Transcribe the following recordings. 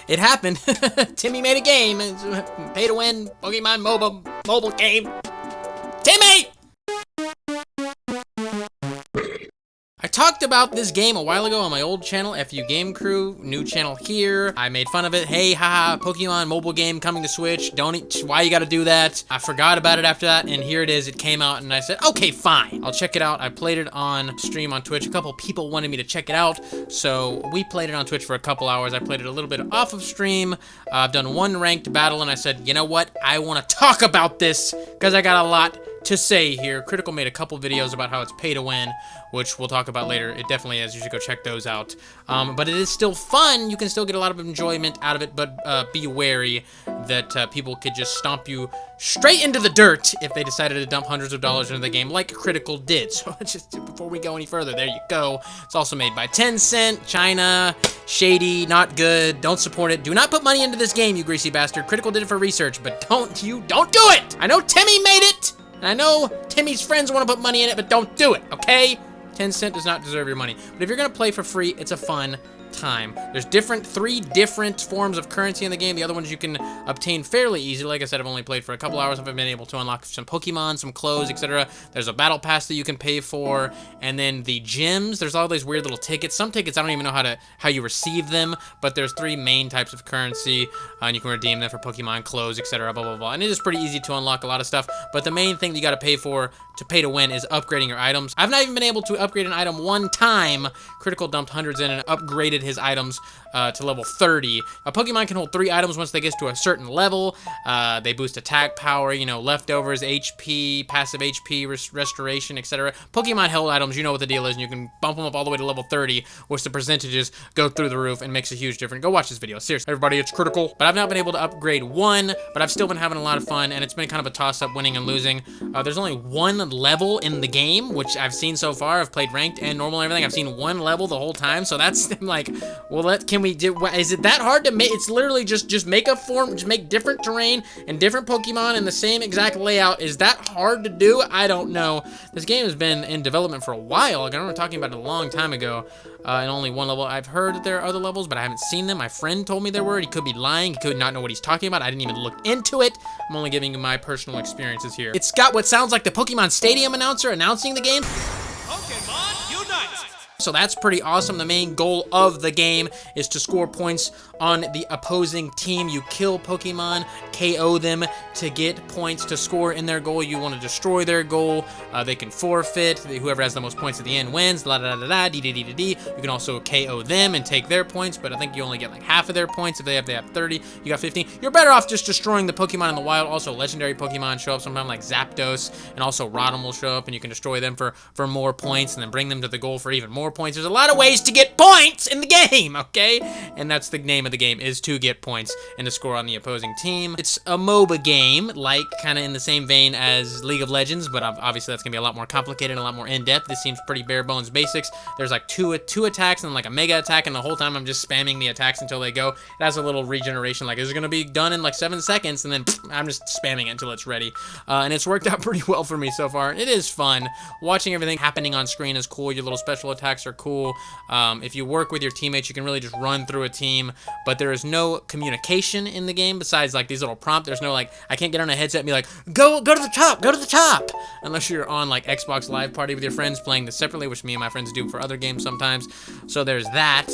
It happened. Timmy made a game. It's pay to win Pokemon MOBA mobile game. Timmy! I talked about this game a while ago on my old channel, FU Game Crew, new channel here. I made fun of it. Hey, haha, Pokemon mobile game coming to Switch. Why you gotta do that? I forgot about it after that, and here it is. It came out, and I said, okay, fine. I'll check it out. I played it on stream on Twitch. A couple people wanted me to check it out, so we played it on Twitch for a couple hours. I played it a little bit off of stream. I've done one ranked battle, and I said, you know what? I want to talk about this, because I got a lot to say here. Critical made a couple videos about how it's pay to win, which we'll talk about later. It definitely is. You should go check those out. But it is still fun. You can still get a lot of enjoyment out of it, but be wary that people could just stomp you straight into the dirt if they decided to dump hundreds of dollars into the game like Critical did. So just before we go any further, there you go. It's also made by Tencent, China, shady, not good, don't support it. Do not put money into this game, you greasy bastard. Critical did it for research, but don't do it! I know Timmy made it! And I know Timmy's friends want to put money in it, but don't do it, okay? Tencent does not deserve your money. But if you're gonna play for free, it's a fun time. There's three different forms of currency in the game. The other ones you can obtain fairly easy. Like I said, I've only played for a couple hours. I've been able to unlock some Pokemon, some clothes, etc. There's a battle pass that you can pay for, and then the gyms. There's all these weird little tickets. Some tickets I don't even know how you receive them, but there's three main types of currency, and you can redeem them for Pokemon, clothes, etc. Blah blah blah. And it is pretty easy to unlock a lot of stuff. But the main thing that you got to pay for to pay to win is upgrading your items. I've not even been able to upgrade an item one time. Critical dumped hundreds in and upgraded his items to level 30. A Pokemon can hold 3 items once they get to a certain level. They boost attack power, you know, leftovers, HP, passive HP, restoration, etc. Pokemon held items, you know what the deal is, and you can bump them up all the way to level 30, which the percentages go through the roof and makes a huge difference. Go watch this video. Seriously, everybody, it's Critical. But I've not been able to upgrade one, but I've still been having a lot of fun, and it's been kind of a toss-up winning and losing. There's only one level in the game, which I've seen so far. I've played ranked and normal and everything. I've seen one level the whole time, so that's like, well, can we do, is it that hard to make? It's literally just make a form, just make different terrain and different Pokemon in the same exact layout. Is that hard to do? I don't know. This game has been in development for a while. Like, I remember talking about it a long time ago, and only one level. I've heard that there are other levels, but I haven't seen them. My friend told me there were. He could be lying. He could not know what he's talking about. I didn't even look into it. I'm only giving you my personal experiences here. It's got what sounds like the Pokemon Stadium announcer announcing the game. Pokemon Unite! So that's pretty awesome. The main goal of the game is to score points on the opposing team. You kill Pokemon, KO them to get points to score in their goal. You want to destroy their goal. They can forfeit. Whoever has the most points at the end wins. La da da da dee dee dee dee dee. You can also KO them and take their points, but I think you only get like half of their points. If they have 30, you got 15. You're better off just destroying the Pokemon in the wild. Also, legendary Pokemon show up sometimes, like Zapdos, and also Rotom will show up, and you can destroy them for more points, and then bring them to the goal for even more points. There's a lot of ways to get points in the game, okay? And that's the name of the game, is to get points and to score on the opposing team. It's a MOBA game, like kind of in the same vein as League of Legends, but obviously that's gonna be a lot more complicated and a lot more in-depth. This seems pretty bare bones basics. There's like two attacks and like a mega attack, and the whole time I'm just spamming the attacks until they go. It has a little regeneration, like it's gonna be done in like 7 seconds, and then I'm just spamming it until it's ready. And it's worked out pretty well for me so far. It is fun. Watching everything happening on screen is cool. Your little special attacks are cool. If you work with your teammates, you can really just run through a team, but there is no communication in the game besides like these little prompts. There's no like, I can't get on a headset and be like, go to the top, go to the top, unless you're on like Xbox Live Party with your friends playing this separately, which me and my friends do for other games sometimes. So there's that.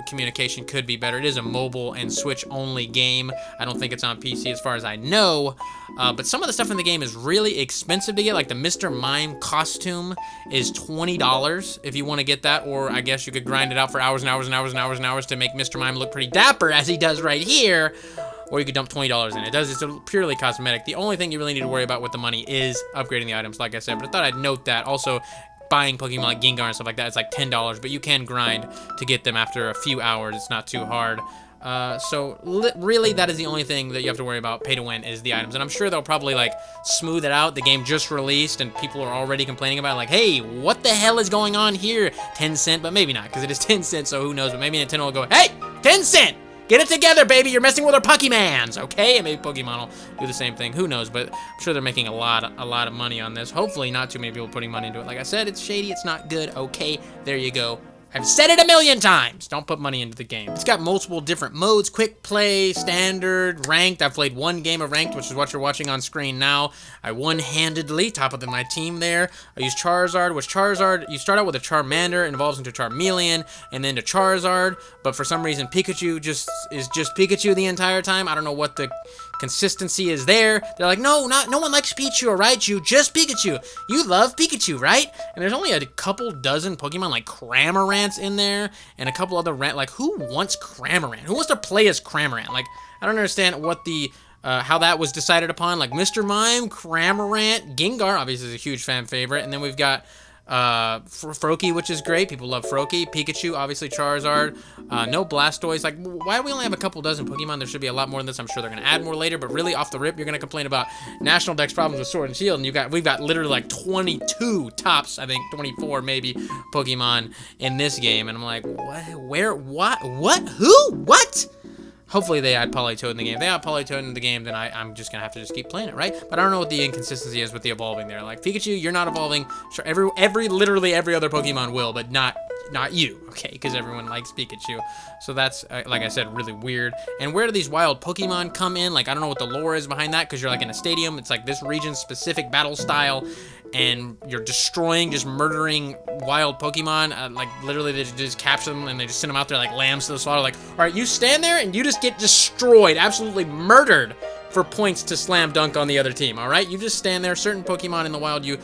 Communication could be better. It is a mobile and Switch only game. I don't think it's on PC as far as I know, but some of the stuff in the game is really expensive to get. Like the Mr. Mime costume is $20 if you want to get that, or I guess you could grind it out for hours and hours and hours and hours and hours to make Mr. Mime look pretty dapper, as he does right here, or you could dump $20 in. It's purely cosmetic. The only thing you really need to worry about with the money is upgrading the items, like I said, but I thought I'd note that. Also, buying Pokemon like Gengar and stuff like that, it's like $10, but you can grind to get them after a few hours. It's not too hard. Really, that is the only thing that you have to worry about pay to win, is the items. And I'm sure they'll probably like smooth it out. The game just released and people are already complaining about it, like, hey, what the hell is going on here, Tencent? But maybe not, because it is Tencent, so who knows. But maybe Nintendo will go, hey, Tencent, get it together, baby. You're messing with our Pokemons, okay? And maybe Pokemon will do the same thing. Who knows? But I'm sure they're making a lot of money on this. Hopefully not too many people putting money into it. Like I said, it's shady. It's not good. Okay, there you go. I've said it a million times. Don't put money into the game. It's got multiple different modes: quick play, standard, ranked. I've played one game of ranked, which is what you're watching on screen now. I one-handedly top of my team there. I use Charizard, which Charizard, you start out with a Charmander, it evolves into Charmeleon, and then to Charizard, but for some reason Pikachu is just Pikachu the entire time. I don't know what the consistency is there. They're like, no one likes Pikachu, alright? You just Pikachu. You love Pikachu, right? And there's only a couple dozen Pokemon like Cramorants in there, and a couple other like, who wants Cramorant? Who wants to play as Cramorant? Like, I don't understand what the how that was decided upon. Like Mr. Mime, Cramorant, Gengar obviously is a huge fan favorite, and then we've got Froakie, which is great. People love Froakie. Pikachu, obviously Charizard. No Blastoise. Like, why do we only have a couple dozen Pokemon? There should be a lot more than this. I'm sure they're gonna add more later, but really off the rip, you're gonna complain about National Dex problems with Sword and Shield, and we've got literally like 22 tops, I think 24 maybe, Pokemon in this game, and I'm like, what? Where? What? What? Who? What? Hopefully they add Politoed in the game. If they add Politoed in the game, then I'm just gonna have to just keep playing it, right? But I don't know what the inconsistency is with the evolving there. Like, Pikachu, you're not evolving. Sure, literally every other Pokemon will, but not you, okay? Because everyone likes Pikachu. So that's, like I said, really weird. And where do these wild Pokemon come in? Like, I don't know what the lore is behind that, because you're like in a stadium. It's like this region's specific battle style, and you're destroying, just murdering wild Pokemon. Like, literally, they just capture them, and they just send them out there like lambs to the slaughter. Like, all right, you stand there, and you just get destroyed, absolutely murdered for points to slam dunk on the other team, all right? You just stand there. Certain Pokemon in the wild, you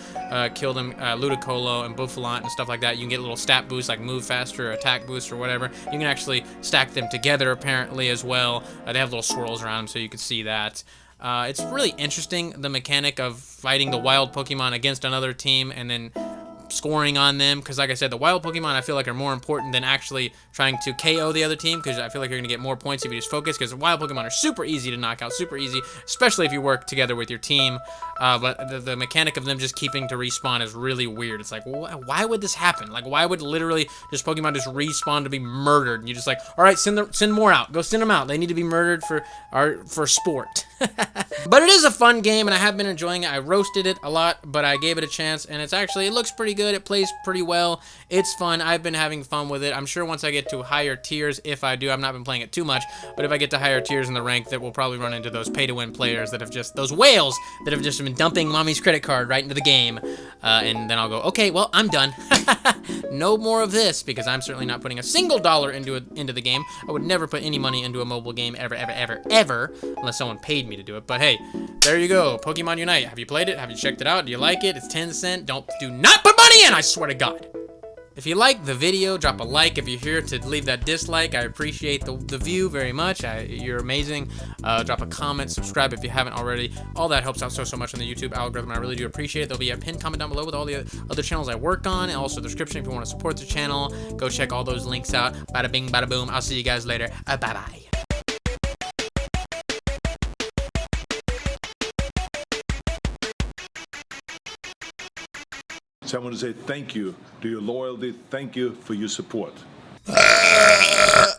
kill them, Ludicolo and Bouffalant and stuff like that. You can get a little stat boost, like move faster or attack boost or whatever. You can actually stack them together, apparently, as well. They have little swirls around them, so you can see that. It's really interesting, the mechanic of fighting the wild Pokemon against another team and then scoring on them, because like I said, the wild Pokemon I feel like are more important than actually trying to KO the other team, because I feel like you're gonna get more points if you just focus, because wild Pokemon are super easy to knock out, super easy, especially if you work together with your team. But the mechanic of them just keeping to respawn is really weird. It's like, why would this happen? Like, why would literally just Pokemon just respawn to be murdered? And you just like, all right, send more out. Go send them out. They need to be murdered for sport. But it is a fun game, and I have been enjoying it. I roasted it a lot, but I gave it a chance, and it looks pretty good. It plays pretty well. It's fun. I've been having fun with it. I'm sure once I get to higher tiers, if I do, I've not been playing it too much, but if I get to higher tiers in the rank, that we'll probably run into those pay-to-win players that have just, those whales that have just been dumping mommy's credit card right into the game, and then I'll go, okay, well, I'm done. No more of this, because I'm certainly not putting a single dollar into the game. I would never put any money into a mobile game ever, unless someone paid me to do it. But hey, there you go, Pokemon Unite. Have you played it? Have you checked it out? Do you like it? It's Tencent. Do not put money in, I swear to God. If you like the video, drop a like. If you're here to leave that dislike, I appreciate the view very much. You're amazing. Drop a comment, subscribe if you haven't already. All that helps out so much on the YouTube algorithm. I really do appreciate it. There'll be a pinned comment down below with all the other channels I work on, and also the description if you want to support the channel. Go check all those links out. Bada bing, bada boom. I'll see you guys later. Bye-bye. So I want to say thank you to your loyalty. Thank you for your support.